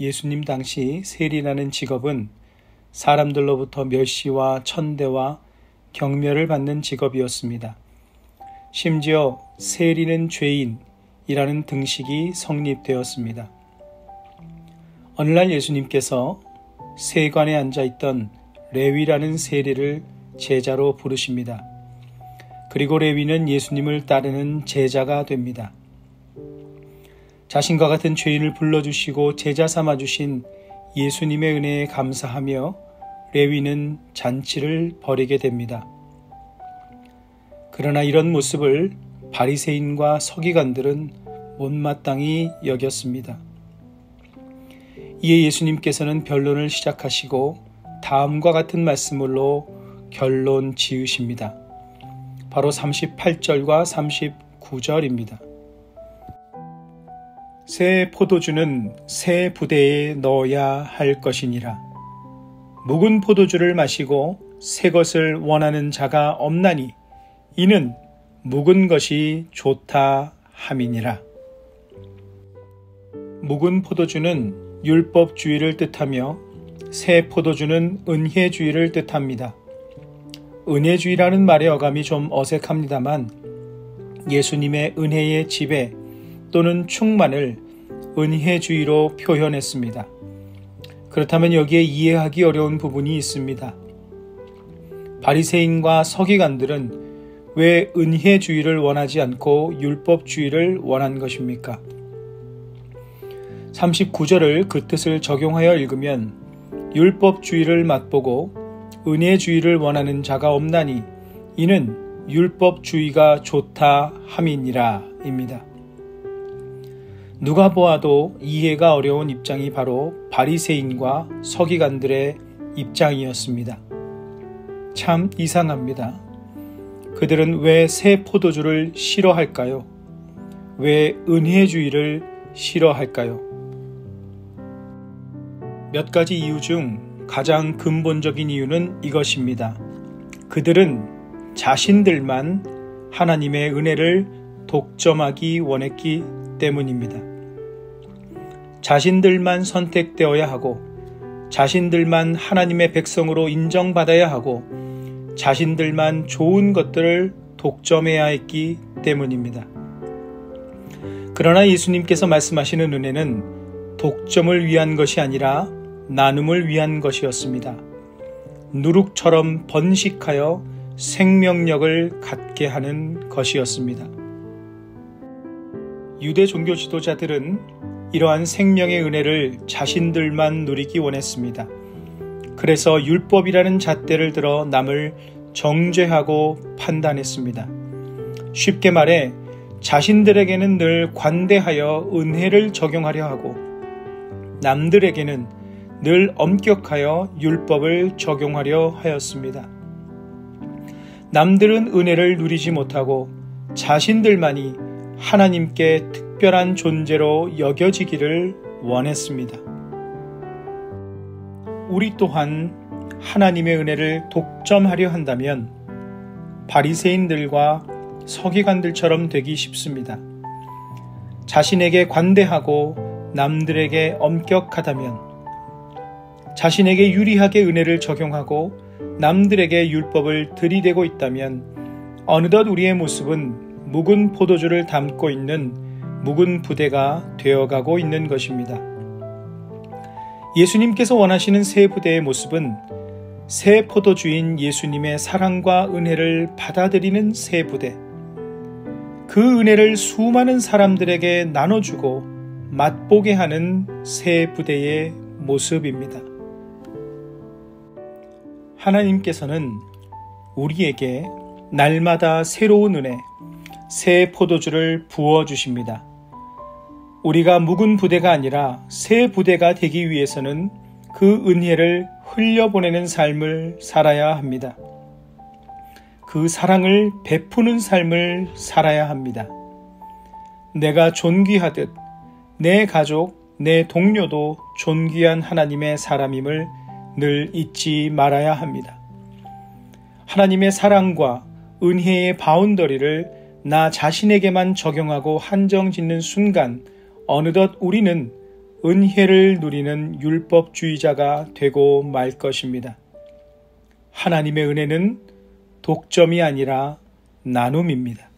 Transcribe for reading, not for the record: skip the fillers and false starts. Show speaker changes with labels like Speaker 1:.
Speaker 1: 예수님 당시 세리라는 직업은 사람들로부터 멸시와 천대와 경멸을 받는 직업이었습니다. 심지어 세리는 죄인이라는 등식이 성립되었습니다. 어느 날 예수님께서 세관에 앉아있던 레위라는 세리를 제자로 부르십니다. 그리고 레위는 예수님을 따르는 제자가 됩니다. 자신과 같은 죄인을 불러주시고 제자 삼아주신 예수님의 은혜에 감사하며 레위는 잔치를 벌이게 됩니다. 그러나 이런 모습을 바리새인과 서기관들은 못마땅히 여겼습니다. 이에 예수님께서는 변론을 시작하시고 다음과 같은 말씀으로 결론 지으십니다. 바로 38절과 39절입니다. 새 포도주는 새 부대에 넣어야 할 것이니라. 묵은 포도주를 마시고 새 것을 원하는 자가 없나니 이는 묵은 것이 좋다 함이니라. 묵은 포도주는 율법주의를 뜻하며 새 포도주는 은혜주의를 뜻합니다. 은혜주의라는 말의 어감이 좀 어색합니다만 예수님의 은혜의 지배 또는 충만을 은혜주의로 표현했습니다. 그렇다면 여기에 이해하기 어려운 부분이 있습니다. 바리새인과 서기관들은 왜 은혜주의를 원하지 않고 율법주의를 원한 것입니까? 39절을 그 뜻을 적용하여 읽으면 율법주의를 맛보고 은혜주의를 원하는 자가 없나니 이는 율법주의가 좋다 함이니라 입니다. 누가 보아도 이해가 어려운 입장이 바로 바리새인과 서기관들의 입장이었습니다. 참 이상합니다. 그들은 왜 새 포도주를 싫어할까요? 왜 은혜주의를 싫어할까요? 몇 가지 이유 중 가장 근본적인 이유는 이것입니다. 그들은 자신들만 하나님의 은혜를 독점하기 원했기 때문입니다. 자신들만 선택되어야 하고 자신들만 하나님의 백성으로 인정받아야 하고 자신들만 좋은 것들을 독점해야 했기 때문입니다. 그러나 예수님께서 말씀하시는 은혜는 독점을 위한 것이 아니라 나눔을 위한 것이었습니다. 누룩처럼 번식하여 생명력을 갖게 하는 것이었습니다. 유대 종교 지도자들은 이러한 생명의 은혜를 자신들만 누리기 원했습니다. 그래서 율법이라는 잣대를 들어 남을 정죄하고 판단했습니다. 쉽게 말해 자신들에게는 늘 관대하여 은혜를 적용하려 하고 남들에게는 늘 엄격하여 율법을 적용하려 하였습니다. 남들은 은혜를 누리지 못하고 자신들만이 하나님께 특별한 존재로 여겨지기를 원했습니다. 우리 또한 하나님의 은혜를 독점하려 한다면 바리새인들과 서기관들처럼 되기 쉽습니다. 자신에게 관대하고 남들에게 엄격하다면, 자신에게 유리하게 은혜를 적용하고 남들에게 율법을 들이대고 있다면 어느덧 우리의 모습은 묵은 포도주를 담고 있는 묵은 부대가 되어가고 있는 것입니다. 예수님께서 원하시는 새 부대의 모습은 새 포도주인 예수님의 사랑과 은혜를 받아들이는 새 부대, 그 은혜를 수많은 사람들에게 나눠주고 맛보게 하는 새 부대의 모습입니다. 하나님께서는 우리에게 날마다 새로운 은혜, 새 포도주를 부어주십니다. 우리가 묵은 부대가 아니라 새 부대가 되기 위해서는 그 은혜를 흘려보내는 삶을 살아야 합니다. 그 사랑을 베푸는 삶을 살아야 합니다. 내가 존귀하듯 내 가족, 내 동료도 존귀한 하나님의 사람임을 늘 잊지 말아야 합니다. 하나님의 사랑과 은혜의 바운더리를 나 자신에게만 적용하고 한정 짓는 순간 어느덧 우리는 은혜를 누리는 율법주의자가 되고 말 것입니다. 하나님의 은혜는 독점이 아니라 나눔입니다.